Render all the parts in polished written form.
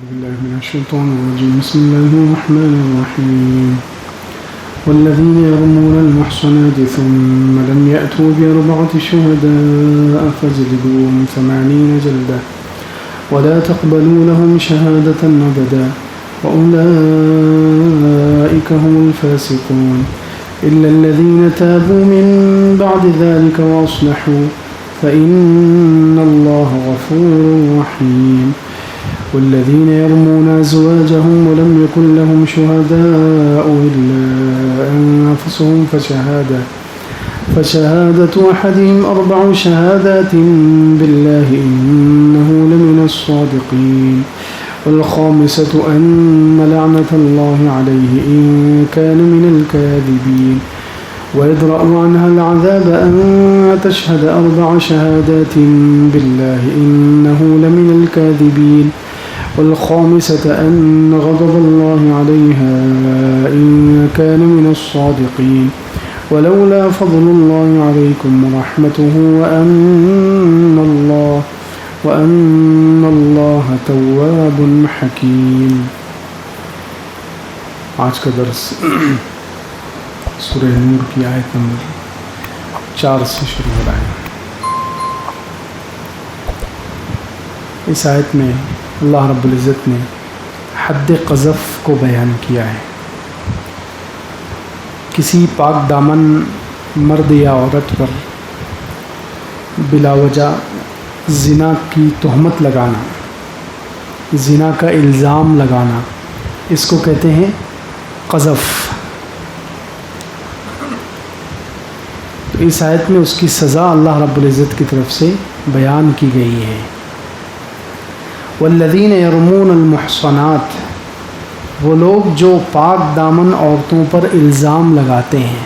بالله من الشيطان الرجيم. بسم الله الرحمن الرحيم. والذين يرمون المحصنات ثم لم يأتوا بأربعة شهداء فاجلدوهم 80 جلدة ولا تقبلوا لهم شهادة أبدا وأولئك هم الفاسقون إلا الذين تابوا من بعد ذلك وأصلحوا فإن الله غفور رحيم. والذين يرمون أزواجهم ولم يكن لهم شهداء إلا أنفسهم فشهادة أحدهم 4 شهادات بالله إنه لمن الصادقين. والخامسة أن لعنة الله عليه إن كان من الكاذبين. ويدرأ عنها العذاب أن تشهد 4 شهادات بالله إنه لمن الكاذبين. والخامسة أن غضب الله عليها إن كان من الصادقين. ولولا فضل الله عليكم ورحمته وأن الله تواب حكيم. آج کا درس سورہ نور کی آیت نمبر 4 سے شروع ہو رہا ہے. اس آیت میں اللہ رب العزت نے حد قذف کو بیان کیا ہے. کسی پاک دامن مرد یا عورت پر بلا وجہ زنا کی تہمت لگانا، زنا کا الزام لگانا، اس کو کہتے ہیں قذف. تو اس آیت میں اس کی سزا اللہ رب العزت کی طرف سے بیان کی گئی ہے. والذین یرمون المحصنات، وہ لوگ جو پاک دامن عورتوں پر الزام لگاتے ہیں.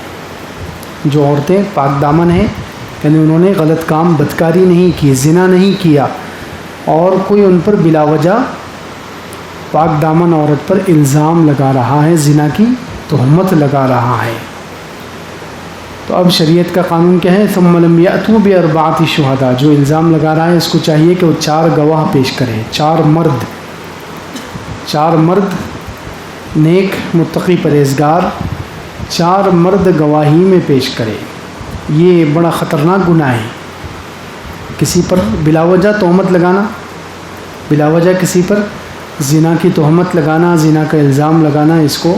جو عورتیں پاک دامن ہیں، یعنی انہوں نے غلط کام، بدکاری نہیں کی، زنا نہیں کیا، اور کوئی ان پر بلا وجہ پاک دامن عورت پر الزام لگا رہا ہے، زنا کی تہمت لگا رہا ہے. تو اب شریعت کا قانون کیا ہے؟ ثم لم یأتوا بأربعة شہداء. جو الزام لگا رہا ہے اس کو چاہیے کہ وہ 4 گواہ پیش کرے. 4 مرد نیک متقی پرہیزگار 4 مرد گواہی میں پیش کرے. یہ بڑا خطرناک گناہ ہے. کسی پر بلا وجہ تہمت لگانا، بلا وجہ کسی پر زنا کی تہمت لگانا، زنا کا الزام لگانا، اس کو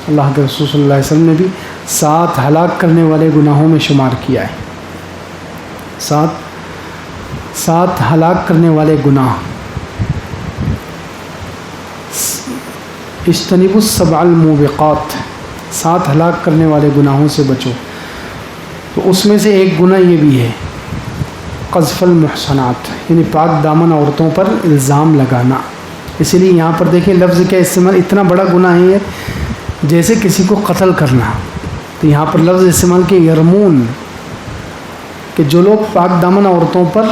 اللہ کے رسول صلی اللہ علیہ وسلم نے بھی 7 ہلاک کرنے والے گناہوں میں شمار کیا ہے. 7 ہلاک کرنے والے گناہ. اجتنبوا السبع الموبقات، 7 ہلاک کرنے والے گناہوں سے بچو. تو اس میں سے ایک گناہ یہ بھی ہے قذف المحصنات، یعنی پاک دامن عورتوں پر الزام لگانا. اسی لیے یہاں پر دیکھیں لفظ کا استعمال، اتنا بڑا گناہ ہے جیسے کسی کو قتل کرنا. تو یہاں پر لفظ استعمال کہ یرمون، کہ جو لوگ پاک دامن عورتوں پر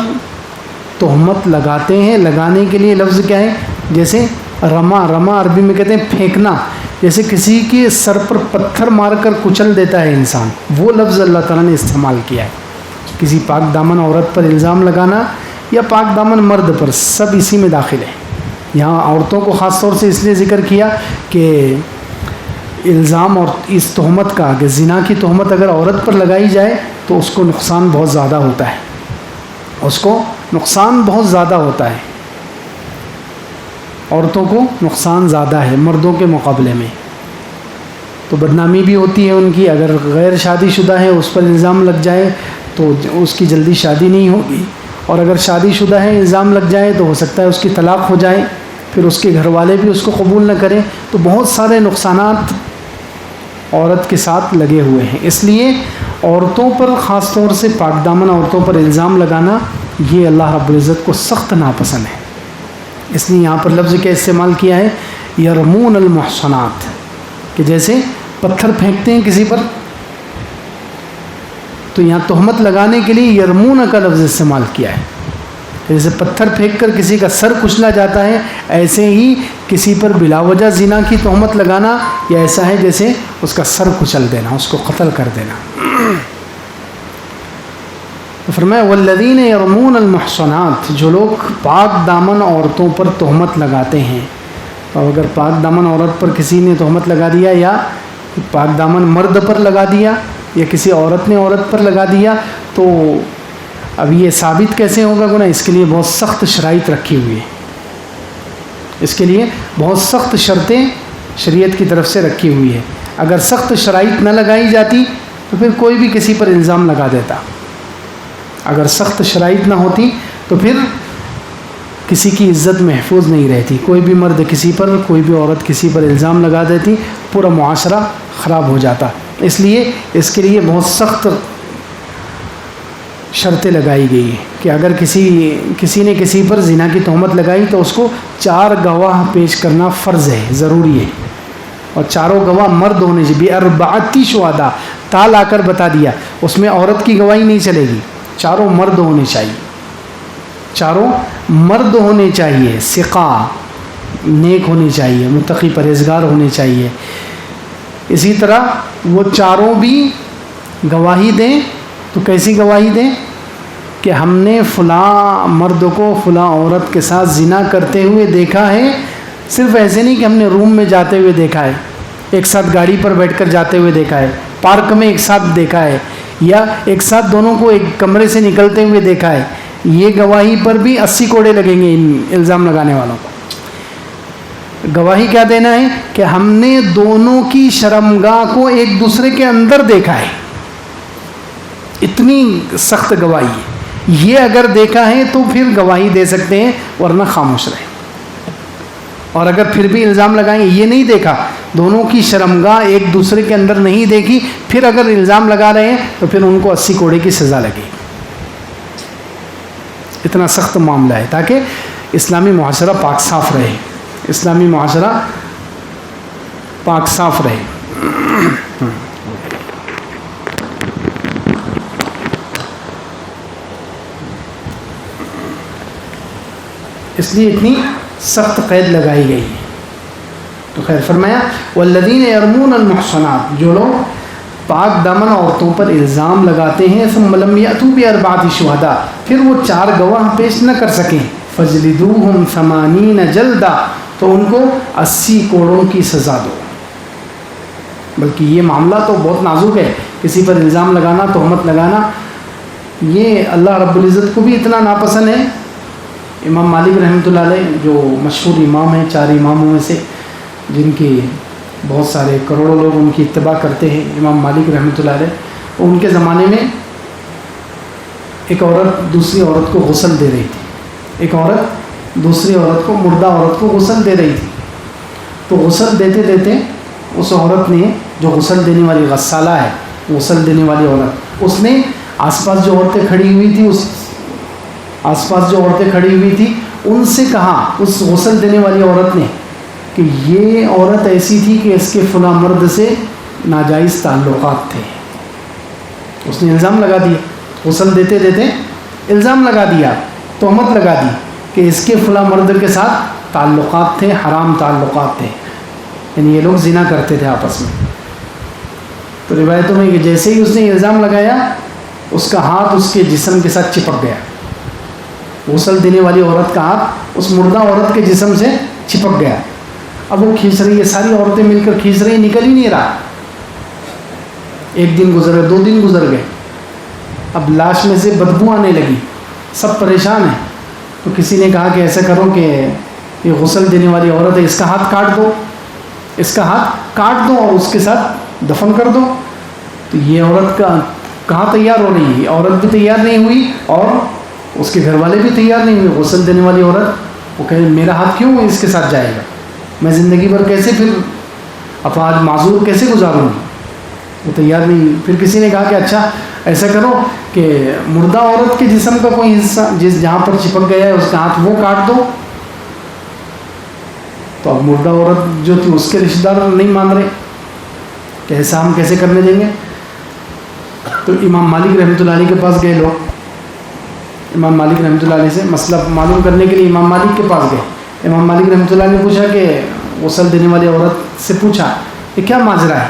تہمت لگاتے ہیں. لگانے کے لیے لفظ کیا ہے؟ جیسے رما عربی میں کہتے ہیں پھینکنا، جیسے کسی کے سر پر پتھر مار کر کچل دیتا ہے انسان، وہ لفظ اللہ تعالیٰ نے استعمال کیا ہے. کسی پاک دامن عورت پر الزام لگانا یا پاک دامن مرد پر، سب اسی میں داخل ہے. یہاں عورتوں کو خاص طور سے اس لیے ذکر کیا کہ الزام اور اس تہمت کا، کہ زنا کی تہمت اگر عورت پر لگائی جائے تو اس کو نقصان بہت زیادہ ہوتا ہے. اس کو نقصان بہت زیادہ ہوتا ہے. عورتوں کو نقصان زیادہ ہے مردوں کے مقابلے میں. تو بدنامی بھی ہوتی ہے ان کی. اگر غیر شادی شدہ ہے اس پر الزام لگ جائے تو اس کی جلدی شادی نہیں ہوگی، اور اگر شادی شدہ ہے الزام لگ جائے تو ہو سکتا ہے اس کی طلاق ہو جائے، پھر اس کے گھر والے بھی اس کو قبول نہ کریں. تو بہت سارے نقصانات عورت کے ساتھ لگے ہوئے ہیں. اس لیے عورتوں پر، خاص طور سے پاک دامن عورتوں پر الزام لگانا، یہ اللہ رب العزت کو سخت ناپسند ہے. اس لیے یہاں پر لفظ کا استعمال کیا ہے یرمون المحصنات، کہ جیسے پتھر پھینکتے ہیں کسی پر، تو یہاں تہمت لگانے کے لیے یرمون کا لفظ استعمال کیا ہے. جیسے پتھر پھینک کر کسی کا سر کچلا جاتا ہے، ایسے ہی کسی پر بلا وجہ زنا کی تہمت لگانا یا ایسا ہے جیسے اس کا سر کچل دینا، اس کو قتل کر دینا. فرمایا والذین یرمون المحصنات، جو لوگ پاک دامن عورتوں پر تہمت لگاتے ہیں، تو اگر پاک دامن عورت پر کسی نے تہمت لگا دیا یا پاک دامن مرد پر لگا دیا یا کسی عورت نے عورت پر لگا دیا تو اب یہ ثابت کیسے ہوگا گناہ؟ اس کے لیے بہت سخت شرائط رکھی ہوئی ہے، اس کے لیے بہت سخت شرطیں شریعت کی طرف سے رکھی ہوئی ہے۔ اگر سخت شرائط نہ لگائی جاتی تو پھر کوئی بھی کسی پر الزام لگا دیتا، اگر سخت شرائط نہ ہوتی تو پھر کسی کی عزت محفوظ نہیں رہتی، کوئی بھی مرد کسی پر، کوئی بھی عورت کسی پر الزام لگا دیتی، پورا معاشرہ خراب ہو جاتا۔ اس لیے اس کے لیے بہت سخت شرطیں لگائی گئی ہیں کہ اگر کسی نے کسی پر زنا کی تہمت لگائی تو اس کو 4 گواہ پیش کرنا فرض ہے، ضروری ہے، اور چاروں گواہ مرد ہونے چاہیے۔ بِأَرْبَعَةِ شُهَدَاء تا لا کر بتا دیا، اس میں عورت کی گواہی نہیں چلے گی، چاروں مرد ہونے چاہیے، چاروں مرد ہونے چاہیے، ثقہ نیک ہونے چاہیے، متقی پرہیزگار ہونے چاہیے۔ اسی طرح وہ چاروں بھی گواہی دیں، تو کیسی گواہی دیں کہ ہم نے فلاں مرد کو فلاں عورت کے ساتھ زنا کرتے ہوئے دیکھا ہے، صرف ایسے نہیں کہ ہم نے روم میں جاتے ہوئے دیکھا ہے، ایک ساتھ گاڑی پر بیٹھ کر جاتے ہوئے دیکھا ہے، پارک میں ایک ساتھ دیکھا ہے، یا ایک ساتھ دونوں کو ایک کمرے سے نکلتے ہوئے دیکھا ہے، یہ گواہی پر بھی 80 کوڑے لگیں گے ان الزام لگانے والوں کو۔ گواہی کیا دینا ہے کہ ہم نے دونوں کی شرمگاہ کو ایک دوسرے کے اندر دیکھا ہے، اتنی سخت گواہی ہے، یہ اگر دیکھا ہے تو پھر گواہی دے سکتے ہیں، ورنہ خاموش رہیں۔ اور اگر پھر بھی الزام لگائیں گے یہ نہیں دیکھا، دونوں کی شرمگاہ ایک دوسرے کے اندر نہیں دیکھی، پھر اگر الزام لگا رہے ہیں تو پھر ان کو 80 کوڑے کی سزا لگے، اتنا سخت معاملہ ہے، تاکہ اسلامی معاشرہ پاک صاف رہے، اسلامی معاشرہ پاک صاف رہے۔ اس لیے اتنی سخت قید لگائی گئی ہے۔ تو خیر فرمایا والذین یرمون المحصنات، جو لوگ پاک دامن عورتوں پر الزام لگاتے ہیں، ثم لم یأتوا بأربعة شہداء، پھر وہ 4 گواہ پیش نہ کر سکیں، فجلدوہم 80 جلدہ، تو ان کو 80 کوڑوں کی سزا دو۔ بلکہ یہ معاملہ تو بہت نازک ہے، کسی پر الزام لگانا، تہمت لگانا، یہ اللہ رب العزت کو بھی اتنا ناپسند ہے۔ امام مالک رحمۃ اللہ علیہ جو مشہور امام ہیں، 4 اماموں میں سے، جن کی بہت سارے کروڑوں لوگ ان کی اتباع کرتے ہیں، امام مالک رحمۃ اللہ علیہ، ان کے زمانے میں ایک عورت دوسری عورت کو غسل دے رہی تھی، ایک عورت دوسری عورت کو، مردہ عورت کو غسل دے رہی تھی، تو غسل دیتے دیتے اس عورت نے، جو غسل دینے والی غسالہ ہے، غسل دینے والی عورت، اس نے آس پاس جو عورتیں کھڑی ہوئی تھی، ان سے کہا، اس غسل دینے والی عورت نے، کہ یہ عورت ایسی تھی کہ اس کے فلاں مرد سے ناجائز تعلقات تھے۔ اس نے الزام لگا دیا، غسل دیتے دیتے الزام لگا دیا، تہمت لگا دی کہ اس کے فلاں مرد کے ساتھ تعلقات تھے، حرام تعلقات تھے، یعنی یہ لوگ زنا کرتے تھے آپس میں۔ تو روایتوں میں کہ جیسے ہی اس نے الزام لگایا، اس کا ہاتھ اس کے جسم کے ساتھ چپک گیا، غسل دینے والی عورت کا ہاتھ اس مردہ عورت کے جسم سے چپک گیا۔ اب وہ کھینچ رہی ہے، ساری عورتیں مل کر کھینچ رہی ہیں، نکل ہی نہیں رہا۔ 1 دن گزر گئے، 2 دن گزر گئے، اب لاش میں سے بدبو آنے لگی، سب پریشان ہیں۔ تو کسی نے کہا کہ ایسا کرو کہ یہ غسل دینے والی عورت ہے، اس کا ہاتھ کاٹ دو، اس کا ہاتھ کاٹ دو اور اس کے ساتھ دفن کر دو۔ تو یہ عورت کہاں تیار ہو رہی ہے، عورت بھی تیار نہیں ہوئی اور اس کے گھر والے بھی تیار نہیں ہوئے۔ غسل دینے والی عورت وہ کہے میرا ہاتھ کیوں اس کے ساتھ جائے گا، میں زندگی بھر کیسے پھر افعال معذور کیسے گزاروں گی، وہ تیار نہیں۔ پھر کسی نے کہا کہ اچھا ایسا کرو کہ مردہ عورت کے جسم کا کوئی حصہ جہاں پر چپک گیا ہے اس کا ہاتھ وہ کاٹ دو۔ تو اب مردہ عورت جو تھی اس کے رشتہ دار نہیں مان رہے کہ ایسا ہم کیسے کرنے دیں گے۔ تو امام مالک رحمۃ اللہ علیہ کے پاس گئے لوگ، امام مالک رحمۃ اللہ علیہ سے مسئلہ معلوم کرنے کے لیے امام مالک کے پاس گئے۔ امام مالک رحمۃ اللہ نے پوچھا کہ غسل دینے والی عورت سے پوچھا کہ کیا ماجرا ہے،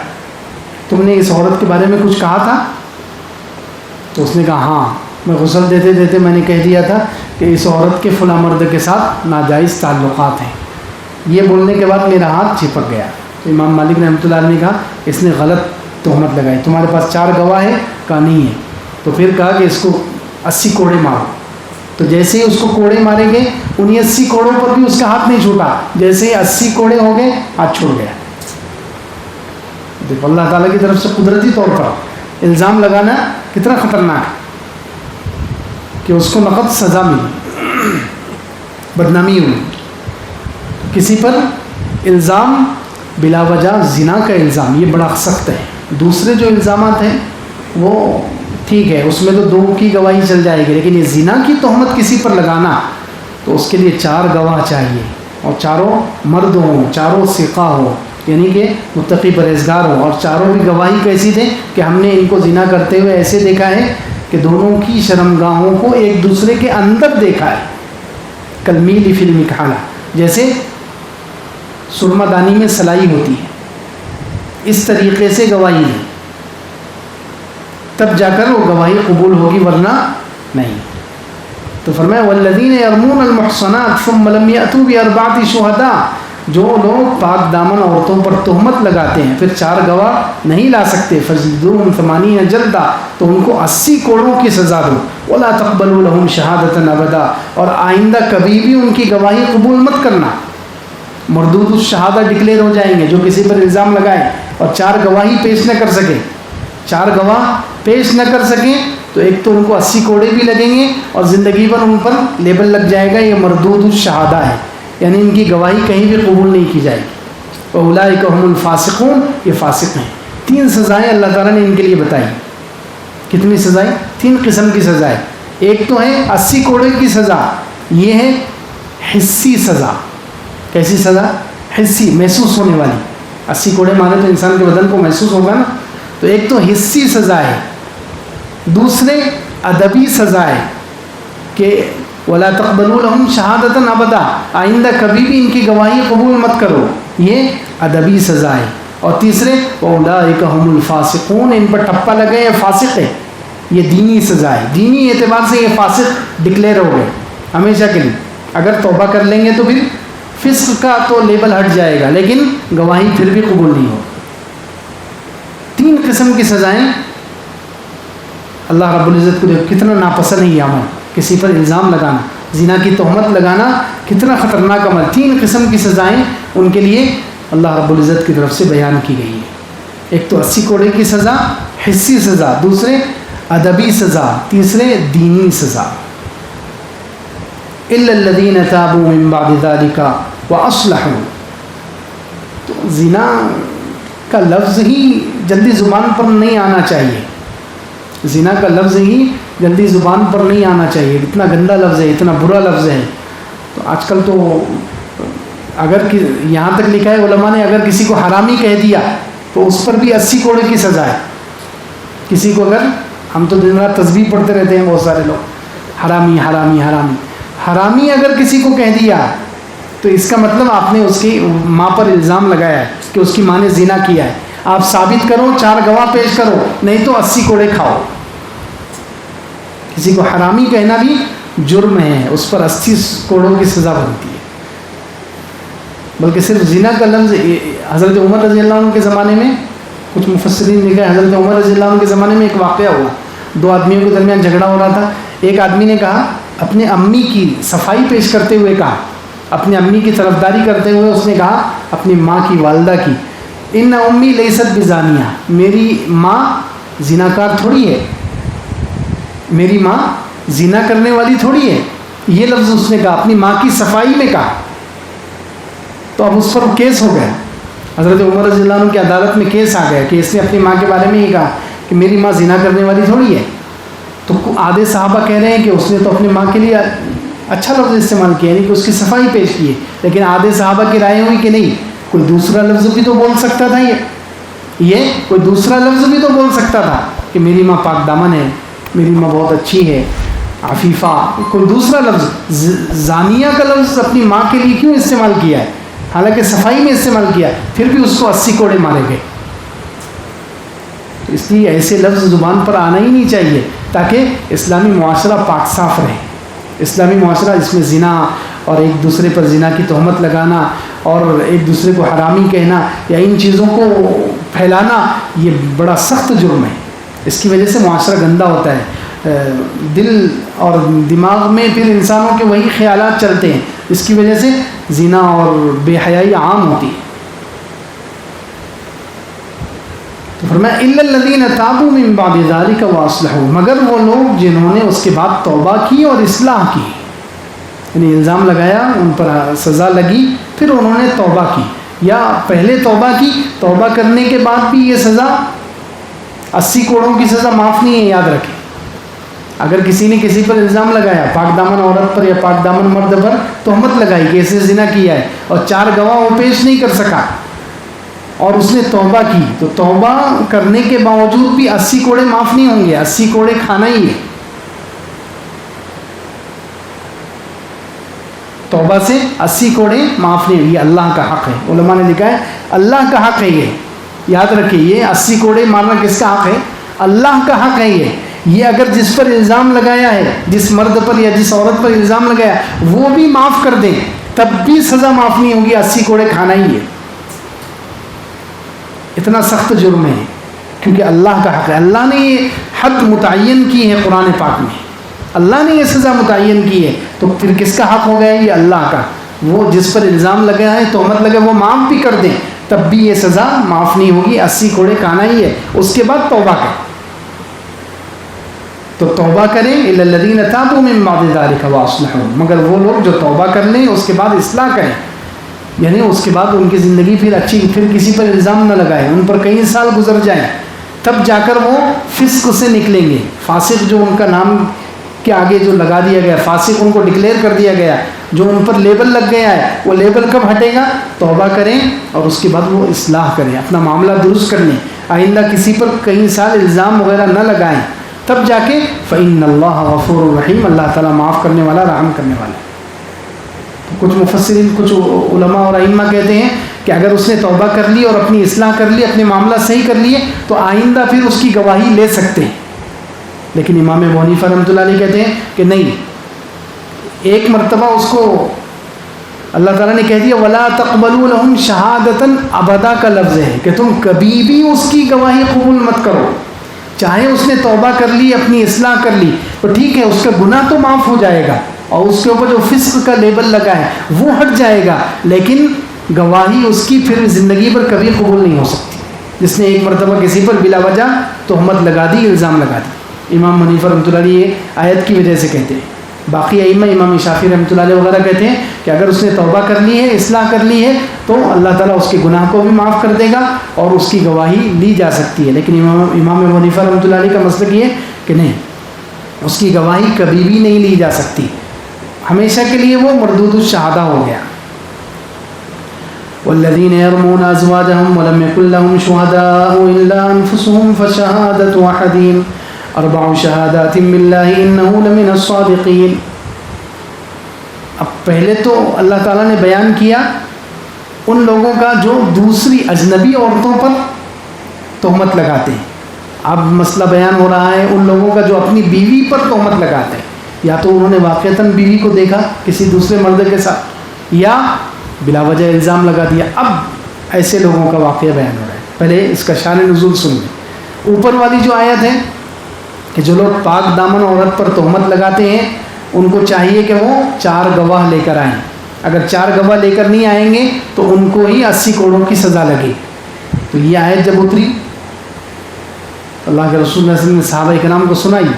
تم نے اس عورت کے بارے میں کچھ کہا تھا؟ تو اس نے کہا ہاں، میں غسل دیتے دیتے میں نے کہہ دیا تھا کہ اس عورت کے فلاں مرد کے ساتھ ناجائز تعلقات ہیں۔ یہ بولنے کے بعد میرا ہاتھ چپک گیا. تو امام مالک رحمۃ اللہ علیہ نے کہا اس نے غلط تہمت لگائی, تمہارے پاس 4 گواہ ہے؟ کہا نہیں ہے. تو پھر کہا کہ اس کو 80 کوڑے مارو. تو جیسے ہی اس کو کوڑے مارے گئے, انہیں 80 کوڑوں پر بھی اس کا ہاتھ نہیں چھوٹا. جیسے ہی 80 کوڑے ہو گئے, ہاتھ چھوڑ گیا. دیکھو اللہ تعالیٰ کی طرف سے قدرتی طور پر الزام لگانا کتنا خطرناک ہے کہ اس کو نقد سزا ملی, بدنامی ہوئی. کسی پر الزام بلا وجہ, زنا کا الزام یہ بڑا سخت ہے. دوسرے جو الزامات ہیں وہ ٹھیک ہے, اس میں تو 2 کی گواہی چل جائے گی, لیکن یہ زنا کی تہمت کسی پر لگانا تو اس کے لیے 4 گواہ چاہیے, اور چاروں مرد ہوں, چاروں ثقہ ہو, یعنی کہ متقی پرہیزگار ہو, اور چاروں کی گواہی کیسی دیں کہ ہم نے ان کو زنا کرتے ہوئے ایسے دیکھا ہے کہ دونوں کی شرمگاہوں کو ایک دوسرے کے اندر دیکھا ہے. کلمیل فی المکحلہ, جیسے سرما دانی میں سلائی ہوتی ہے, اس طریقے سے گواہی دیں, تب جا کر وہ گواہی قبول ہوگی, ورنہ نہیں. تو فرمایا والذین یرمون المحصنات ثم لم یأتوا بأربعة شہداء, جو لوگ پاک دامن عورتوں پر تہمت لگاتے ہیں پھر 4 گواہ نہیں لا سکتے, فجلدوہم 80 جلدہ, تو ان کو 80 کوڑوں کی سزا دو. ولا تقبلوا لهم شہادة ابدا, اور آئندہ کبھی بھی ان کی گواہی قبول مت کرنا. مردود الشہادہ ڈکلیئر ہو جائیں گے جو کسی پر الزام لگائے اور 4 گواہی پیش نہ کر سکیں. 4 گواہ پیش نہ کر سکیں تو ایک تو ان کو 80 کوڑے بھی لگیں گے, اور زندگی بھر ان پر لیبل لگ جائے گا یہ مردود الشہادہ ہے, یعنی ان کی گواہی کہیں بھی قبول نہیں کی جائے گی. اولئک هم الفاسقون, یہ فاسق ہیں. 3 سزائیں اللہ تعالیٰ نے ان کے لیے بتائی. کتنی سزائیں؟ 3 قسم کی سزائیں. ایک تو ہے 80 کوڑے کی سزا, یہ ہے حسی سزا. کیسی سزا؟ حسی, محسوس ہونے والی. 80 کوڑے مارے تو انسان کے بدن کو محسوس ہوگا نا, تو ایک تو حسی سزا ہے. دوسرے ادبی سزا ہے کہ ولا تقبلوا لهم شہادة ابدا, آئندہ کبھی بھی ان کی گواہی قبول مت کرو, یہ ادبی سزا ہے. اور تیسرے اولئک هم الفاسقون, ان پر ٹپا لگے یہ فاسق ہے, یہ دینی سزا ہے. دینی اعتبار سے یہ فاسق ڈکلیئر ہو گئے ہمیشہ کے لیے. اگر توبہ کر لیں گے تو پھر فسق کا تو لیبل ہٹ جائے گا, لیکن گواہی پھر بھی قبول نہیں ہوگی. 3 قسم کی سزائیں. اللہ رب العزت کو کتنا ناپسند ہے یہ عمل, کسی پر الزام لگانا, زنا کی تہمت لگانا کتنا خطرناک عمل. 3 قسم کی سزائیں ان کے لیے اللہ رب العزت کی طرف سے بیان کی گئی ہیں. ایک تو 80 کوڑے کی سزا, حسی سزا, دوسرے ادبی سزا, تیسرے دینی سزا. الا الذين تابوا من بعد ذلك واصلحوا, تو زنا کا لفظ ہی جلدی زبان پر نہیں آنا چاہیے. زنا کا لفظ ہی جلدی زبان پر نہیں آنا چاہیے. اتنا گندا لفظ ہے, اتنا برا لفظ ہے. تو آج کل تو اگر یہاں تک لکھا ہے علماء نے, اگر کسی کو حرامی کہہ دیا تو اس پر بھی 80 کوڑے کی سزا ہے. کسی کو اگر, ہم تو دن رات تسبیح پڑھتے رہتے ہیں بہت سارے لوگ, حرامی حرامی حرامی, حرامی اگر کسی کو کہہ دیا تو اس کا مطلب آپ نے اس کی ماں پر الزام لگایا ہے کہ اس کی ماں نے زنا کیا ہے. آپ ثابت کرو, 4 گواہ پیش کرو, نہیں تو 80 کوڑے کھاؤ. کسی کو حرامی کہنا بھی جرم ہے, اس پر 80 کوڑوں کی سزا بنتی ہے. بلکہ صرف زنا کا لفظ, حضرت عمر رضی اللہ عنہ کے زمانے میں, کچھ مفسرین نے کہا حضرت عمر رضی اللہ عنہ کے زمانے میں ایک واقعہ ہوا. 2 آدمیوں کے درمیان جھگڑا ہو رہا تھا. ایک آدمی نے کہا, اپنے امی کی صفائی پیش کرتے ہوئے کہا, اپنے امی کی طرفداری کرتے ہوئے اس نے کہا اپنی ماں کی, والدہ کی, ان امی لیست بزانیہ, میری ماں زناکار تھوڑی ہے, میری ماں زنا کرنے والی تھوڑی ہے. یہ لفظ اس نے کہا, اپنی ماں کی صفائی میں کہا. تو اب اس پر کیس ہو گیا. حضرت عمر رضی اللہ عنہ کی عدالت میں کیس آ گیا کہ اس نے اپنی ماں کے بارے میں یہ کہا کہ میری ماں زنا کرنے والی تھوڑی ہے. تو آدھے صحابہ کہہ رہے ہیں کہ اس نے تو اپنی ماں کے لیے اچھا لفظ استعمال کیا, یعنی کہ اس کی صفائی پیش کی ہے. لیکن آدھے صحابہ کی رائے ہوئی کہ نہیں, کوئی دوسرا لفظ بھی تو بول سکتا تھا, یہ کوئی دوسرا لفظ بھی تو بول سکتا تھا کہ میری ماں پاک دامن ہے, میری ماں بہت اچھی ہے, عفیفہ. کوئی دوسرا لفظ, زانیہ کا لفظ اپنی ماں کے لیے کیوں استعمال کیا ہے, حالانکہ صفائی میں استعمال کیا, پھر بھی اس کو 80 کوڑے مارے گئے. اس لیے ایسے لفظ زبان پر آنا ہی نہیں چاہیے تاکہ اسلامی معاشرہ پاک صاف رہے. اسلامی معاشرہ جس میں زنا اور ایک دوسرے پر زنا کی تہمت لگانا اور ایک دوسرے کو حرامی کہنا یا ان چیزوں کو پھیلانا یہ بڑا سخت جرم ہے. اس کی وجہ سے معاشرہ گندہ ہوتا ہے. دل اور دماغ میں پھر انسانوں کے وہی خیالات چلتے ہیں. اس کی وجہ سے زنا اور بے حیائی عام ہوتی ہے. تو فرمایا الا الذین تابوا من بعد ذلک واصلحوا، مگر وہ لوگ جنہوں نے اس کے بعد توبہ کی اور اصلاح کی. یعنی الزام لگایا، ان پر سزا لگی، پھر انہوں نے توبہ کی، یا پہلے توبہ کی، توبہ کرنے کے بعد بھی یہ سزا 80 کوڑوں کی سزا معاف نہیں ہے. یاد رکھیں، اگر کسی نے کسی پر الزام لگایا، پاک دامن عورت پر یا پاک دامن مرد پر تہمت لگائی کہ اس نے زنا کیا ہے، اور 4 گواہ وہ پیش نہیں کر سکا اور اس نے توبہ کی، تو توبہ کرنے کے باوجود بھی 80 کوڑے معاف نہیں ہوں گے. 80 کوڑے کھانا ہی ہے. توبہ سے 80 کوڑے معاف نہیں. یہ اللہ کا حق ہے. علماء نے لکھا ہے اللہ کا حق ہے. یہ یاد رکھیے، یہ 80 کوڑے مارنا کس کا حق ہے؟ اللہ کا حق ہے. یہ اگر جس پر الزام لگایا ہے، جس مرد پر یا جس عورت پر الزام لگایا، وہ بھی معاف کر دیں تب بھی سزا معاف نہیں ہوگی. 80 کوڑے کھانا ہی ہے. اتنا سخت جرم ہے کیونکہ اللہ کا حق ہے. اللہ نے یہ حد متعین کی ہے قرآن پاک میں. اللہ نے یہ سزا متعین کی ہے، تو پھر کس کا حق ہو گیا؟ یہ اللہ کا. وہ جس پر الزام لگا ہے، تہمت لگے، وہ معاف بھی کر دیں تب بھی یہ سزا معاف نہیں ہوگی. 80 کوڑے کھانا ہی ہے. اس کے بعد توبہ کریں. تو توبہ کریں. الا الذین تابوا من بعد ذلک واصلحوا، مگر وہ لوگ جو توبہ کر لیں اس کے بعد اصلاح کریں. یعنی اس کے بعد ان کی زندگی پھر اچھی، پھر کسی پر الزام نہ لگائیں، ان پر کئی سال گزر جائیں، تب جا کر وہ فسق سے نکلیں گے. فاسق جو ان کا نام کے آگے جو لگا دیا گیا، فاسق ان کو ڈکلیئر کر دیا گیا، جو ان پر لیبل لگ گیا ہے، وہ لیبل کب ہٹے گا؟ توبہ کریں اور اس کے بعد وہ اصلاح کریں، اپنا معاملہ درست کر لیں، آئندہ کسی پر کئی سال الزام وغیرہ نہ لگائیں. تب جا کے فإن اللہ غفور رحیم، اللہ تعالیٰ معاف کرنے والا، رحم کرنے والا. کچھ مفسرین، کچھ علماء اور ائمہ کہتے ہیں کہ اگر اس نے توبہ کر لی اور اپنی اصلاح کر لی، اپنے معاملہ صحیح کر لیے، تو آئندہ پھر اس کی گواہی لے سکتے ہیں. لیکن امام ابو حنیفہ رحمۃ اللہ علیہ کہتے ہیں کہ نہیں، ایک مرتبہ اس کو اللہ تعالیٰ نے کہہ دیا وَلَا تَقْبَلُوا لَهُمْ شَهَادَةً ابدا کا لفظ ہے کہ تم کبھی بھی اس کی گواہی قبول مت کرو. چاہے اس نے توبہ کر لی، اپنی اصلاح کر لی، تو ٹھیک ہے، اس کا گناہ تو معاف ہو جائے گا اور اس کے اوپر جو فسق کا لیبل لگا ہے وہ ہٹ جائے گا، لیکن گواہی اس کی پھر زندگی پر کبھی قبول نہیں ہو سکتی. جس نے ایک مرتبہ کسی پر بلا وجہ تہمت لگا دی، الزام لگا دی. امام حنیفہ رحمۃ اللہ علیہ یہ آیت کی وجہ سے کہتے ہیں. باقی ائمہ، امام شافعی رحمۃ اللہ علیہ وغیرہ کہتے ہیں کہ اگر اس نے توبہ کر لی ہے، اصلاح کر لی ہے، تو اللہ تعالیٰ اس کے گناہ کو بھی معاف کر دے گا اور اس کی گواہی لی جا سکتی ہے. لیکن امام ابو حنیفہ رحمۃ اللہ علیہ کا مسلک یہ ہے کہ نہیں، اس کی گواہی کبھی بھی نہیں لی جا سکتی، ہمیشہ کے لیے وہ مردود الشہادہ ہو گیا. والذین یرمون ازواجہم ولم یکن لہم شہداء الا انفسہم فشہادۃ احدہم 4 شہادات باللہ انہ لمن الصادقین. اب پہلے تو اللہ تعالیٰ نے بیان کیا ان لوگوں کا جو دوسری اجنبی عورتوں پر تہمت لگاتے ہیں. اب مسئلہ بیان ہو رہا ہے ان لوگوں کا جو اپنی بیوی پر تہمت لگاتے ہیں. یا تو انہوں نے واقعتاً بیوی کو دیکھا کسی دوسرے مرد کے ساتھ، یا بلا وجہ الزام لگا دیا. اب ایسے لوگوں کا واقعہ بیان ہو رہا ہے. پہلے اس کا شان نزول سن لیں. اوپر والی جو آیت ہے کہ جو لوگ پاک دامن عورت پر تہمت لگاتے ہیں ان کو چاہیے کہ وہ 4 گواہ لے کر آئیں. اگر 4 گواہ لے کر نہیں آئیں گے تو ان کو ہی 80 کوڑوں کی سزا لگے. تو یہ آیت جب اتری، اللہ کے رسول صلی اللہ علیہ وسلم نے صحابہ کرام کو سنائی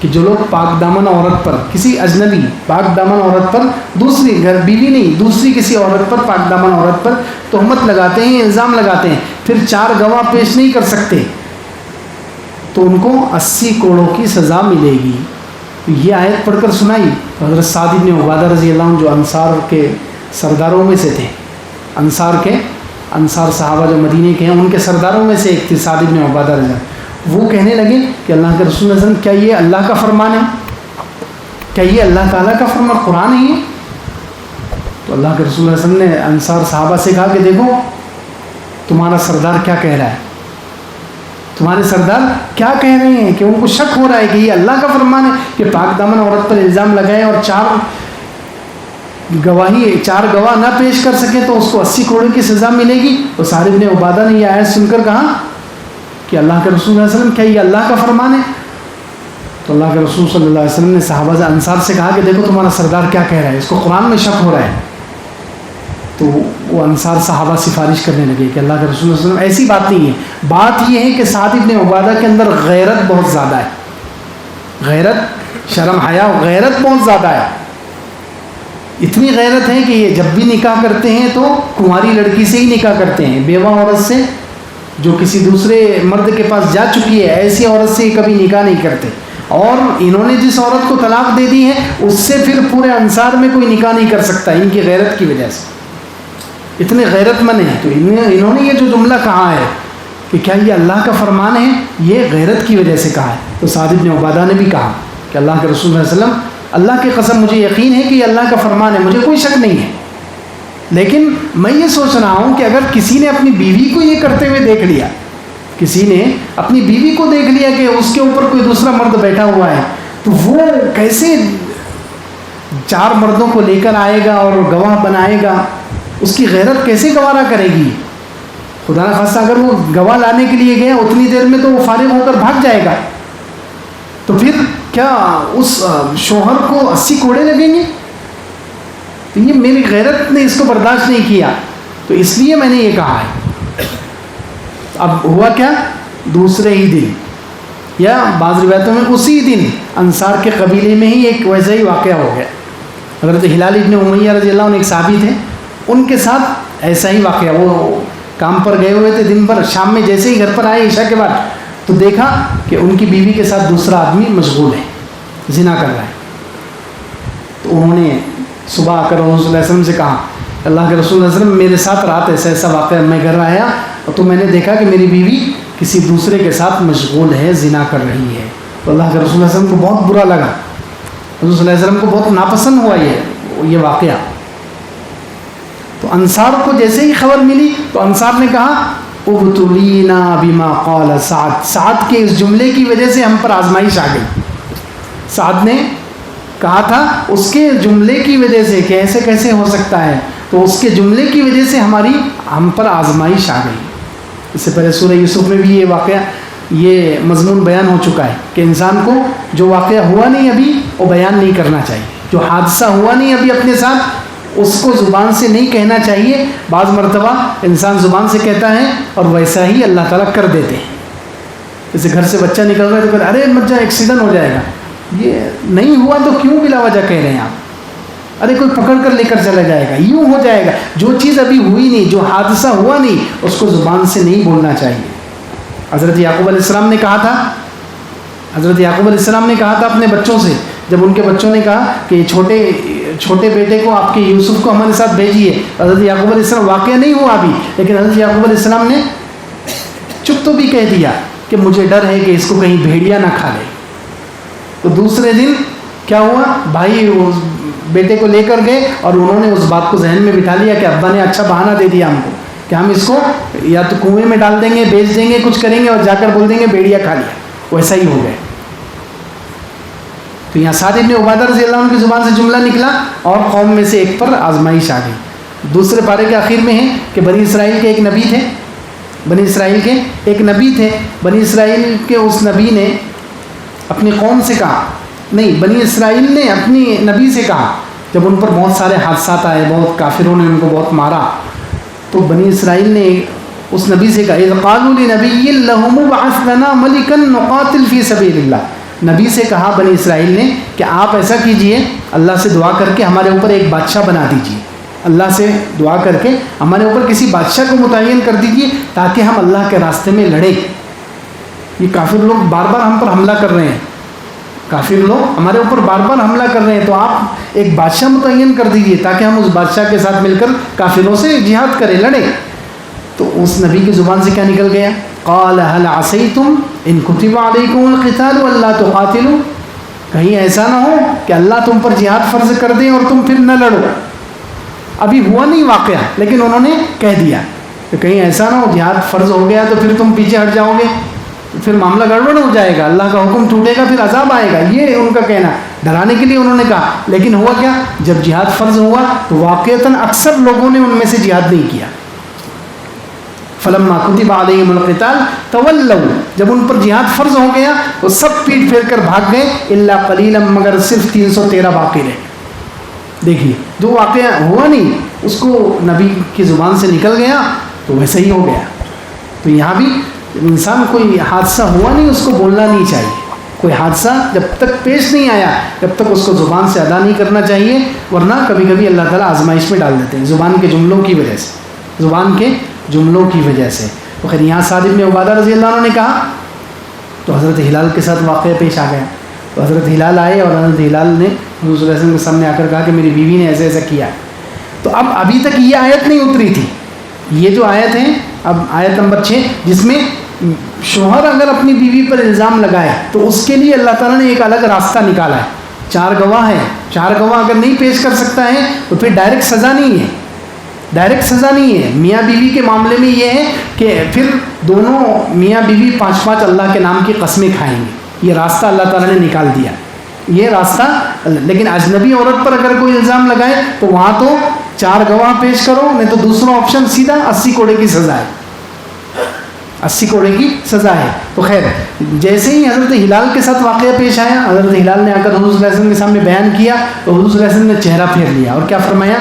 کہ جو لوگ پاک دامن عورت پر، کسی اجنبی پاک دامن عورت پر، دوسری گھر بیوی نہیں، دوسری کسی عورت پر، پاک دامن عورت پر تہمت لگاتے ہیں، الزام لگاتے ہیں، پھر 4 گواہ پیش نہیں کر سکتے، تو ان کو 80 کوڑوں کی سزا ملے گی. یہ آیت پڑھ کر سنائی. حضرت سعد بن عبادہ رضی اللہ عنہ جو انصار کے سرداروں میں سے تھے، انصار صحابہ جو مدینے کے ہیں ان کے سرداروں میں سے ایک تھے سعد بن عبادہ رضی اللہ عنہ. وہ کہنے لگے کہ اللہ کے رسول صلی اللہ علیہ وسلم، کیا یہ اللہ کا فرمان ہے؟ کیا یہ اللہ تعالیٰ کا فرمان قرآن ہے یہ؟ تو اللہ کے رسول صلی اللہ علیہ وسلم نے انصار صحابہ سے کہا کہ دیکھو تمہارا سردار کیا کہہ رہا ہے، تمہارے سردار کیا کہہ رہے ہیں، کہ ان کو شک ہو رہا ہے کہ یہ اللہ کا فرمان ہے کہ پاک دامن عورت پر الزام لگائے اور گواہی 4 گواہ نہ پیش کر سکے تو اس کو 80 کوڑے کی سزا ملے گی. تو سعد بن عبادہ نے یہ آیت سن کر کہا کہ اللہ کے رسول صلی اللہ علیہ وسلم کیا یہ اللہ کا فرمان ہے؟ تو اللہ کے رسول صلی اللہ علیہ وسلم نے صحابہ سے انصار سے کہا کہ دیکھو تمہارا سردار کیا کہہ رہا ہے، اس کو قرآن میں شک ہو رہا ہے. تو وہ انصار صحابہ سفارش کرنے لگے کہ اللہ کے رسول صلی اللہ علیہ وسلم ایسی بات نہیں ہے، بات یہ ہے کہ سعد بن عبادہ کے اندر غیرت بہت زیادہ ہے، غیرت، شرم حیا غیرت بہت زیادہ ہے. اتنی غیرت ہے کہ یہ جب بھی نکاح کرتے ہیں تو کنواری لڑکی سے ہی نکاح کرتے ہیں، بیوہ عورت سے جو کسی دوسرے مرد کے پاس جا چکی ہے ایسی عورت سے کبھی نکاح نہیں کرتے. اور انہوں نے جس عورت کو طلاق دے دی ہے اس سے پھر پورے انصار میں کوئی نکاح نہیں کر سکتا ان کی غیرت کی وجہ سے، اتنے غیرت مند ہیں. تو انہوں نے یہ جو جملہ کہا ہے کہ کیا یہ اللہ کا فرمان ہے، یہ غیرت کی وجہ سے کہا ہے. تو سعد بن عبادہ نے بھی کہا کہ اللہ کے رسول صلی اللہ علیہ وسلم اللہ کی قسم مجھے یقین ہے کہ یہ اللہ کا فرمان ہے، مجھے کوئی شک نہیں ہے، لیکن میں یہ سوچ رہا ہوں کہ اگر کسی نے اپنی بیوی کو یہ کرتے ہوئے دیکھ لیا، کسی نے اپنی بیوی کو دیکھ لیا کہ اس کے اوپر کوئی دوسرا مرد بیٹھا ہوا ہے، تو وہ کیسے 4 مردوں کو لے کر آئے گا اور گواہ بنائے گا، اس کی غیرت کیسے گوارا کرے گی؟ خدا نہ خواستہ اگر وہ گواہ لانے کے لیے گیا اتنی دیر میں تو وہ فارغ ہو کر بھاگ جائے گا، تو پھر کیا اس شوہر کو 80 کوڑے لگیں گے؟ تو یہ میری غیرت نے اس کو برداشت نہیں کیا، تو اس لیے میں نے یہ کہا ہے. اب ہوا کیا، دوسرے ہی دن یا بعض روایتوں میں اسی دن انصار کے قبیلے میں ہی ایک ویسا ہی واقعہ ہو گیا. حضرت ہلال ابن امیہ رضی اللہ عنہ ایک صحابی تھے، ان کے ساتھ ایسا ہی واقعہ، وہ کام پر گئے ہوئے تھے دن بھر، شام میں جیسے ہی گھر پر آئے عشاء کے بعد تو دیکھا کہ ان کی بیوی کے ساتھ دوسرا آدمی مشغول ہے، زنا کر رہا ہے. تو انہوں نے صبح آ کر رسول صلی اللہ علیہ وسلم سے کہا اللہ کے رسول صلی اللہ علیہ وسلم میرے ساتھ رات ایسا واقعہ، میں گھر آیا تو میں نے دیکھا کہ میری بیوی کسی دوسرے کے ساتھ مشغول ہے، زنا کر رہی ہے. تو اللہ کے رسول صلی اللہ علیہ وسلم کو بہت برا لگا، رسول صلی اللہ علیہ وسلم کو بہت ناپسند ہوا یہ واقعہ. تو انصار کو جیسے ہی خبر ملی تو انصار نے کہا ابتلینا بما قال سعد، سعد کے اس جملے کی وجہ سے ہم پر آزمائش آ گئی. سعد نے کہا تھا اس کے جملے کی وجہ سے کہ ایسے کیسے ہو سکتا ہے، تو اس کے جملے کی وجہ سے ہم پر آزمائش آ گئی. اس سے پہلے سورہ یوسف میں بھی یہ واقعہ، یہ مضمون بیان ہو چکا ہے کہ انسان کو جو واقعہ ہوا نہیں ابھی وہ بیان نہیں کرنا چاہیے، جو حادثہ ہوا نہیں ابھی اپنے ساتھ اس کو زبان سے نہیں کہنا چاہیے. بعض مرتبہ انسان زبان سے کہتا ہے اور ویسا ہی اللہ تعالیٰ کر دیتے ہیں. جیسے گھر سے بچہ نکل رہا ہے تو ارے مت جا ایکسیڈنٹ ہو جائے گا، یہ نہیں ہوا تو کیوں بلا وجہ کہہ رہے ہیں آپ، ارے کوئی پکڑ کر لے کر چلا جائے گا، یوں ہو جائے گا. جو چیز ابھی ہوئی نہیں، جو حادثہ ہوا نہیں، اس کو زبان سے نہیں بولنا چاہیے. حضرت یعقوب علیہ السلام نے کہا تھا، حضرت یعقوب علیہ السلام نے کہا تھا اپنے بچوں سے، جب ان کے بچوں نے کہا کہ چھوٹے بیٹے کو آپ کے یوسف کو ہمارے ساتھ بھیجیے، حضرت یعقوب علیہ السلام، واقعہ نہیں ہوا ابھی لیکن حضرت یعقوب علیہ السلام نے چپ تو بھی کہہ دیا کہ مجھے ڈر ہے کہ اس کو کہیں بھیڑیا نہ کھا لے. تو دوسرے دن کیا ہوا، بھائی اس بیٹے کو لے کر گئے اور انہوں نے اس بات کو ذہن میں بٹھا لیا کہ ابا نے اچھا بہانہ دے دیا ہم کو کہ ہم اس کو یا تو کنویں میں ڈال دیں گے، بیچ دیں گے، کچھ کریں گے اور جا کر بول دیں گے بھیڑیا کھا لیا. ویسا ہی ہو گئے. تو یہاں سعد بن عبادہ رضی اللہ عنہ کی زبان سے جملہ نکلا اور قوم میں سے ایک پر آزمائش آ گئی. دوسرے پارے کے آخر میں ہے کہ بنی اسرائیل کے ایک نبی تھے، بنی اسرائیل کے ایک نبی تھے. بنی اسرائیل کے اس نبی نے اپنی قوم سے کہا، نہیں، بنی اسرائیل نے اپنی نبی سے کہا جب ان پر بہت سارے حادثات آئے، بہت کافروں نے ان کو بہت مارا، تو بنی اسرائیل نے اس نبی سے کہا اذ قالوا لنبی لهم ابعث لنا ملکا نقاتل فی سبیل اللہ. نبی سے کہا بنی اسرائیل نے کہ آپ ایسا کیجئے، اللہ سے دعا کر کے ہمارے اوپر ایک بادشاہ بنا دیجئے، اللہ سے دعا کر کے ہمارے اوپر کسی بادشاہ کو متعین کر دیجئے تاکہ ہم اللہ کے راستے میں لڑیں. یہ کافر لوگ بار بار ہم پر حملہ کر رہے ہیں، کافر لوگ ہمارے اوپر بار بار حملہ کر رہے ہیں، تو آپ ایک بادشاہ متعین کر دیجئے تاکہ ہم اس بادشاہ کے ساتھ مل کر کافروں سے جہاد کریں، لڑیں. تو اس نبی کی زبان سے کیا نکل گیا، قال هل عصیتم ان کتب علیکم القتال والا تقاتلوا، کہیں ایسا نہ ہو کہ اللہ تم پر جہاد فرض کر دیں اور تم پھر نہ لڑو. ابھی ہوا نہیں واقعہ لیکن انہوں نے کہہ دیا کہ کہیں ایسا نہ ہو جہاد فرض ہو گیا تو پھر تم پیچھے ہٹ جاؤ گے، پھر معاملہ گڑبڑ ہو جائے گا، اللہ کا حکم ٹوٹے گا، پھر عذاب آئے گا. یہ ان کا کہنا ڈرانے کے لیے انہوں نے کہا، لیکن ہوا کیا؟ جب جہاد فرض ہوا تو واقعتاً اکثر لوگوں نے ان میں سے جہاد نہیں کیا. فلما کتب علیہم القتال تولوا، جب ان پر جہاد فرض ہو گیا تو سب پیٹ پھیر کر بھاگ گئے، الا قلیلا، مگر صرف 313 باقی رہے. دیکھیے جو واقعہ ہوا نہیں اس کو نبی کی زبان سے نکل گیا تو ویسا ہی ہو گیا. تو یہاں بھی انسان کوئی حادثہ ہوا نہیں اس کو بولنا نہیں چاہیے. کوئی حادثہ جب تک پیش نہیں آیا جب تک اس کو زبان سے ادا نہیں کرنا چاہیے، ورنہ کبھی کبھی اللہ تعالیٰ آزمائش میں ڈال دیتے ہیں زبان کے جملوں کی وجہ سے، زبان کے جملوں کی وجہ سے. تو خیر یہاں سعد بن عبادہ رضی اللہ عنہ نے کہا تو حضرت ہلال کے ساتھ واقعہ پیش آ گیا. تو حضرت ہلال آئے اور حضرت ہلال نے حضور صلی اللہ علیہ وسلم کے سامنے آ کر کہا کہ میری بیوی نے ایسا ایسا کیا. تو اب ابھی تک یہ آیت نہیں اتری تھی. یہ جو آیت ہے اب آیت نمبر 6 جس میں شوہر اگر اپنی بیوی پر الزام لگائے تو اس کے لیے اللہ تعالیٰ نے ایک الگ راستہ نکالا ہے. 4 گواہ ہیں، 4 گواہ اگر نہیں پیش کر سکتا ہے تو پھر ڈائریکٹ سزا نہیں ہے، ڈائریکٹ سزا نہیں ہے. میاں بیوی کے معاملے میں یہ ہے کہ پھر دونوں میاں بیوی 5 اللہ کے نام کی قسمیں کھائیں گے. یہ راستہ اللہ تعالیٰ نے نکال دیا، یہ راستہ. لیکن اجنبی عورت پر اگر کوئی الزام لگائے تو وہاں تو 4 گواہ پیش کرو، نہیں تو دوسرا آپشن سیدھا 80 کوڑے کی سزا ہے، 80 کوڑے کی سزا ہے. تو خیر جیسے ہی حضرت ہلال کے ساتھ واقعہ پیش آیا، حضرت ہلال نے آ کر حضور صلی اللہ علیہ وسلم کے سامنے بیان کیا تو حضور صلی اللہ علیہ وسلم نے چہرہ پھیر لیا اور کیا فرمایا؟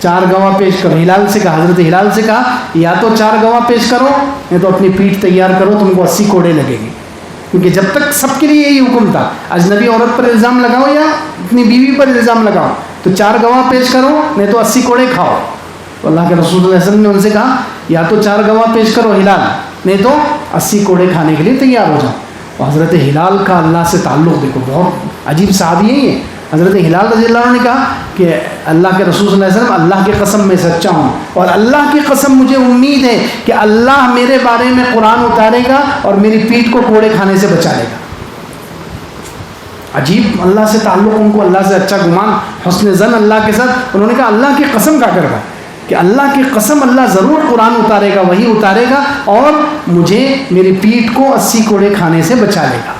4 گواہ پیش کرو. ہلال سے کہا، حضرت ہلال سے کہا یا تو 4 گواہ پیش کرو یا تو اپنی پیٹھ تیار کرو، تم کو 80 کوڑے لگیں گے. کیونکہ جب تک سب کے لیے یہی حکم تھا، اجنبی عورت پر الزام لگاؤ یا اپنی بیوی پر الزام لگاؤ تو 4 گواہ پیش کرو نہیں تو 80 کوڑے کھاؤ. تو اللہ کے رسول صلی اللہ علیہ وسلم نے ان سے کہا یا تو 4 گواہ پیش کرو ہلال، نہیں تو 80 کوڑے کھانے کے لیے تیار ہو جاؤ. اور حضرت ہلال کا اللہ سے تعلق دیکھو، بہت عجیب صحابی ہے یہ. حضرت ہلال رضی اللہ عنہ نے کہا کہ اللہ کے رسول صلی اللہ علیہ وسلم اللہ کی قسم میں سچا ہوں اور اللہ کی قسم مجھے امید ہے کہ اللہ میرے بارے میں قرآن اتارے گا اور میری پیٹھ کو کوڑے کھانے سے بچا لے گا. عجیب اللہ سے تعلق، ان کو اللہ سے اچھا گمان، حسن ظن اللہ کے ساتھ. انہوں نے کہا اللہ کی قسم کا کر گا کہ اللہ کی قسم اللہ ضرور قرآن اتارے گا، وہی اتارے گا اور مجھے میری پیٹھ کو 80 کوڑے کھانے سے بچا لے گا.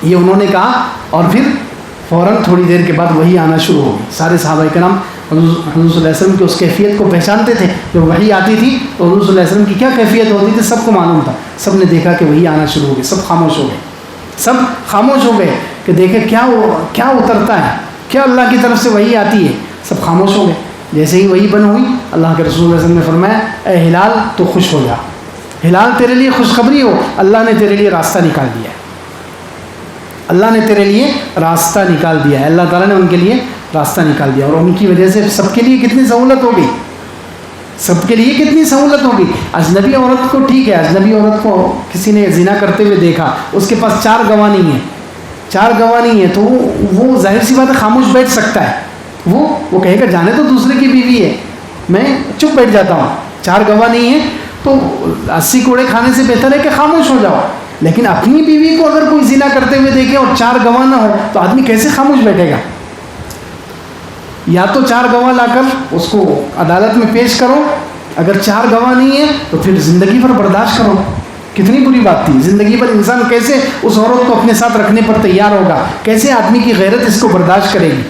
یہ انہوں نے کہا اور پھر فوراً تھوڑی دیر کے بعد وہی آنا شروع ہو گئی. سارے صحابہ کرام حضور صلی اللہ علیہ وسلم کی اس کیفیت کو پہچانتے تھے. جب وہی آتی تھی تو حضور صلی اللہ علیہ وسلم کی کیا کیفیت ہوتی تھی سب کو معلوم تھا. سب نے دیکھا کہ وہی آنا شروع ہو گئی، سب خاموش ہو گئے، سب خاموش ہو گئے کہ دیکھیں کیا اترتا ہے، کیا اللہ کی طرف سے وہی آتی ہے. سب خاموش ہو گئے. جیسے ہی وہی بند ہوئی اللہ کے رسول صلی اللہ علیہ وسلم نے فرمایا اے ہلال تو خوش ہو جا، ہلال تیرے لیے خوشخبری ہو، اللہ نے تیرے لیے راستہ نکال دیا ہے، اللہ نے تیرے لیے راستہ نکال دیا ہے. اللہ تعالیٰ نے ان کے لیے راستہ نکال دیا اور ان کی وجہ سے سب کے لیے کتنی سہولت ہو گئی، سب کے لیے کتنی سہولت ہوگی. اجنبی عورت کو ٹھیک ہے، اجنبی عورت کو کسی نے زنا کرتے ہوئے دیکھا، اس کے پاس 4 گواہ نہیں ہیں، 4 گواہ نہیں ہیں تو وہ ظاہر سی بات ہے خاموش بیٹھ سکتا ہے. وہ کہے گا جانے تو دوسرے کی بیوی ہے، میں چپ بیٹھ جاتا ہوں. 4 گواہ نہیں ہیں تو 80 کوڑے کھانے سے بہتر ہے کہ خاموش ہو جاؤ. لیکن اپنی بیوی کو اگر کوئی زنا کرتے ہوئے دیکھے اور 4 گواہ نہ ہو تو آدمی کیسے خاموش بیٹھے گا؟ یا تو 4 گواہ لا کر اس کو عدالت میں پیش کرو، اگر 4 گواہ نہیں ہے تو پھر زندگی بھر برداشت کرو. کتنی بری بات تھی. زندگی بھر انسان کیسے اس عورت کو اپنے ساتھ رکھنے پر تیار ہوگا، کیسے آدمی کی غیرت اس کو برداشت کرے گی.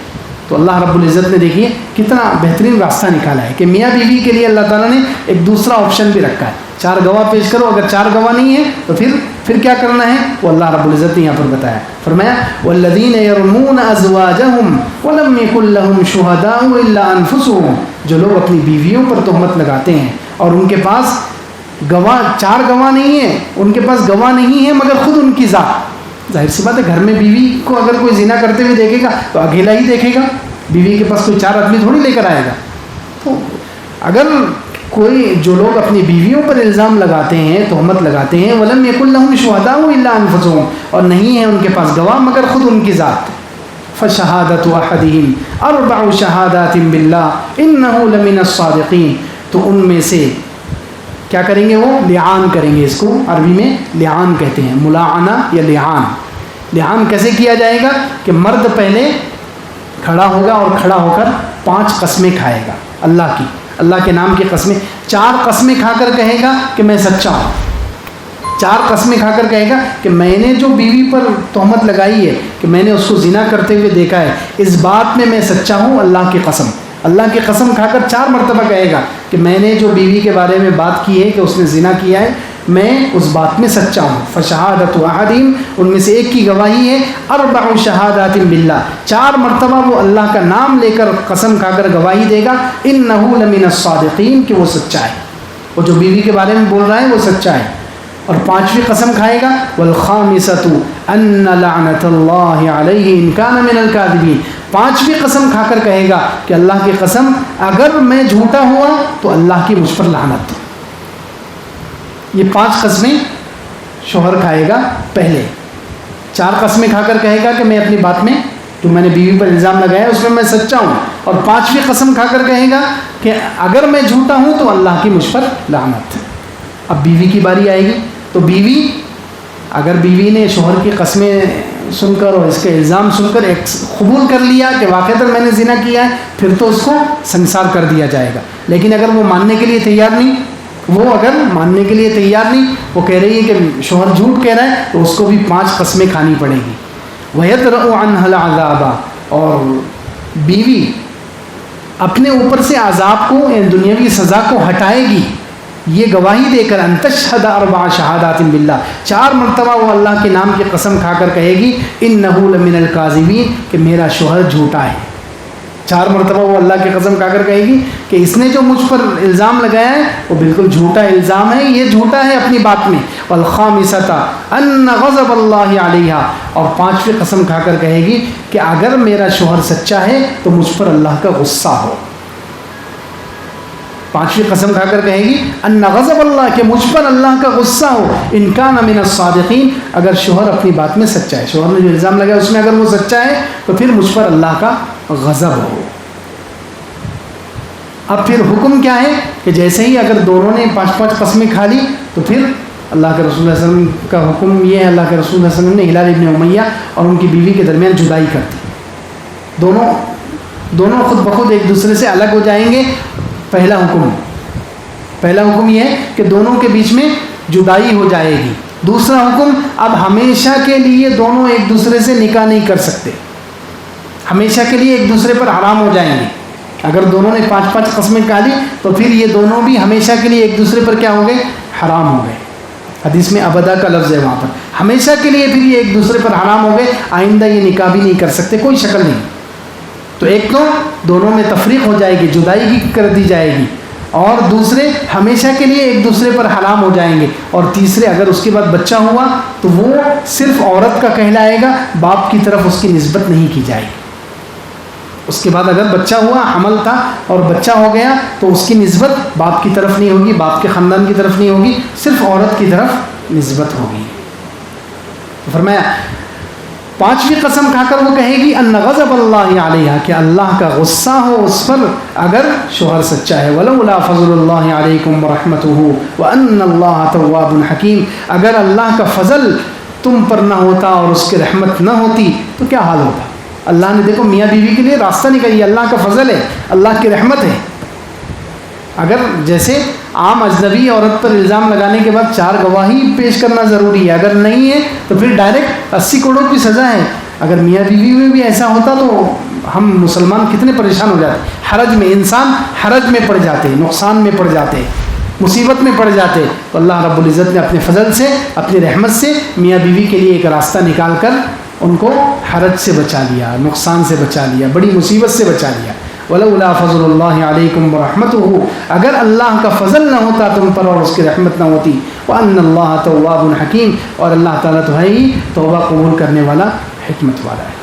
تو اللہ رب العزت نے دیکھیے کتنا بہترین راستہ نکالا ہے کہ میاں بیوی کے لیے اللہ تعالیٰ نے ایک دوسرا آپشن بھی رکھا ہے. 4 گواہ پیش کرو، اگر 4 گواہ نہیں ہے تو پھر کیا کرنا ہے وہ اللہ رب العزت نے یہاں پر بتایا. فرمایا والذین یرمون ازواجہم ولم یکن لہم شہداء الا انفسہم، جو لوگ اپنی بیویوں پر تہمت لگاتے ہیں اور ان کے پاس گواہ 4 گواہ نہیں ہیں، ان کے پاس گواہ نہیں ہے مگر خود ان کی ذات. ظاہر سی بات ہے گھر میں بیوی کو اگر کوئی زنا کرتے ہوئے دیکھے گا تو اکیلا ہی دیکھے گا، بیوی کے پاس کوئی 4 آدمی تھوڑی لے کر آئے گا. تو اگر کوئی جو لوگ اپنی بیویوں پر الزام لگاتے ہیں، تہمت لگاتے ہیں، ولم یکن لہم شہداء الا انفسہم، اور نہیں ہے ان کے پاس گواہ مگر خود ان کی ذات، فشہادۃ احدہم 4 شہادات باللہ انہ لمن الصادقین، تو ان میں سے کیا کریں گے وہ لعان کریں گے. اس کو عربی میں لعان کہتے ہیں، ملاعنہ یا لعان. لعان کیسے کیا جائے گا کہ مرد پہلے کھڑا ہوگا اور کھڑا ہو کر 5 قسمیں کھائے گا اللہ کی، اللہ کے نام کی قسمیں، 4 قسمیں کھا کر کہے گا کہ میں سچا ہوں. 4 قسمیں کھا کر کہے گا کہ میں نے جو بیوی پر تہمت لگائی ہے کہ میں نے اس کو زنا کرتے ہوئے دیکھا ہے، اس بات میں میں سچا ہوں، اللہ کی قسم، اللہ کی قسم کھا کر 4 مرتبہ کہے گا کہ میں نے جو بیوی کے بارے میں بات کی ہے کہ اس نے زنا کیا ہے، میں اس بات میں سچا ہوں۔ فشہادۃ احدہم، ان میں سے ایک کی گواہی ہے 4 شہادات باللہ، 4 مرتبہ وہ اللہ کا نام لے کر قسم کھا کر گواہی دے گا انہ لمن الصادقین، کہ وہ سچا ہے، وہ جو بیوی کے بارے میں بول رہا ہے وہ سچا ہے۔ اور 5ویں قسم کھائے گا والخامسۃ ان لعنۃ اللہ علیہ ان کان من الکاذبین، 5ویں قسم کھا کر کہے گا کہ اللہ کی قسم اگر میں جھوٹا ہوا تو اللہ کی مجھ پر لعنت۔ یہ 5 قسمیں شوہر کھائے گا پہلے، 4 قسمیں کھا کر کہے گا کہ میں اپنی بات میں جو میں نے بیوی پر الزام لگایا اس میں سچا ہوں، اور 5ویں قسم کھا کر کہے گا کہ اگر میں جھوٹا ہوں تو اللہ کی مجھ پر لعنت۔ اب بیوی کی باری آئے گی، تو بیوی اگر بیوی نے شوہر کی قسمیں سن کر اور اس کے الزام سن کر قبول کر لیا کہ واقعتاً میں نے زنا کیا ہے، پھر تو اس کو سنسار کر دیا جائے گا۔ لیکن اگر وہ ماننے کے لیے تیار نہیں، وہ کہہ رہی ہے کہ شوہر جھوٹ کہہ رہا ہے، تو اس کو بھی 5 قسمیں کھانی پڑے گی۔ وَيَدْرَأُ عَنْهَا الْعَذَابَ، اور بیوی اپنے اوپر سے عذاب کو، یعنی دنیاوی سزا کو ہٹائے گی یہ گواہی دے کر، ان تشہد 4 شہادات باللہ، 4 مرتبہ وہ اللہ کے نام کی قسم کھا کر کہے گی انہ لمن الکاذبین، کہ میرا شوہر جھوٹا ہے۔ 4 مرتبہ وہ اللہ کی قسم کھا کر کہے گی کہ اس نے جو مجھ پر الزام لگایا ہے وہ بالکل جھوٹا الزام ہے، یہ جھوٹا ہے اپنی بات میں۔ والخامسۃ ان غضب اللہ علیہا، اور 5ویں قسم کھا کر کہے گی کہ اگر میرا شوہر سچا ہے تو مجھ پر اللہ کا غصہ ہو۔ 5ویں قسم کھا کر کہے گی ان غضب اللہ، کہ مجھ پر اللہ کا غصہ ہو، ان کان من الصادقین، اگر شوہر اپنی بات میں سچا ہے، شوہر نے جو الزام لگایا اس میں اگر وہ سچا ہے تو پھر مجھ پر اللہ کا غضب ہو۔ اب پھر حکم کیا ہے کہ جیسے ہی اگر دونوں نے 5 قسمیں کھا لی تو پھر اللہ کے رسول صلی اللہ علیہ وسلم کا حکم یہ ہے، اللہ کے رسول صلی اللہ علیہ وسلم نے ہلال ابن امیہ اور ان کی بیوی کے درمیان جدائی کر دی، دونوں خود بخود ایک دوسرے سے الگ ہو جائیں گے۔ پہلا حکم یہ ہے کہ دونوں کے بیچ میں جدائی ہو جائے گی۔ دوسرا حکم، اب ہمیشہ کے لیے دونوں ایک دوسرے سے نکاح نہیں کر سکتے، ہمیشہ کے لیے ایک دوسرے پر حرام ہو جائیں گے۔ اگر دونوں نے 5 قسمیں کھا لی تو پھر یہ دونوں بھی ہمیشہ کے لیے ایک دوسرے پر کیا ہو گئے؟ حرام ہو گئے۔ حدیث میں ابدا کا لفظ ہے وہاں پر، ہمیشہ کے لیے پھر یہ ایک دوسرے پر حرام ہو گئے، آئندہ یہ نکاح بھی نہیں کر سکتے، کوئی شکل نہیں۔ تو ایک تو دونوں میں تفریق ہو جائے گی، جدائی کی کر دی جائے گی، اور دوسرے ہمیشہ کے لیے ایک دوسرے پر حرام ہو جائیں گے، اور تیسرے اگر اس کے بعد بچہ ہوا تو وہ صرف عورت کا کہلائے گا، باپ کی طرف اس کی نسبت نہیں کی جائے گی۔ اس کے بعد اگر بچہ ہوا، حمل تھا اور بچہ ہو گیا تو اس کی نسبت باپ کی طرف نہیں ہوگی، باپ کے خاندان کی طرف نہیں ہوگی، صرف عورت کی طرف نسبت ہوگی۔ تو فرمایا 5ویں قسم کھا کر وہ کہے گی ان غضب اللہ علیہا، کہ اللہ کا غصہ ہو اس پر اگر شوہر سچا ہے۔ ولولا فضل اللہ علیکم ورحمتہ وان اللہ تواب حکیم، اگر اللہ کا فضل تم پر نہ ہوتا اور اس کی رحمت نہ ہوتی تو کیا حال ہوتا؟ اللہ نے دیکھو میاں بیوی کے لیے راستہ نکالی، اللہ کا فضل ہے، اللہ کی رحمت ہے۔ اگر جیسے عام اجنبی عورت پر الزام لگانے کے بعد 4 گواہی پیش کرنا ضروری ہے، اگر نہیں ہے تو پھر ڈائریکٹ 80 کروڑ کی سزا ہے۔ اگر میاں بیوی میں بھی ایسا ہوتا تو ہم مسلمان کتنے پریشان ہو جاتے، حرج میں، انسان حرج میں پڑ جاتے، نقصان میں پڑ جاتے، مصیبت میں پڑ جاتے۔ تو اللہ رب العزت نے اپنے فضل سے، اپنی رحمت سے میاں بیوی کے لیے ایک راستہ نکال کر ان کو حرج سے بچا لیا، نقصان سے بچا لیا، بڑی مصیبت سے بچا لیا۔ ولولا فضل اللہ علیکم ورحمتہ، اگر اللہ کا فضل نہ ہوتا تم پر اور اس کی رحمت نہ ہوتی، وان اللہ تواب حکیم، اور اللہ تعالیٰ تو ہے ہی توبہ قبول کرنے والا، حکمت والا ہے۔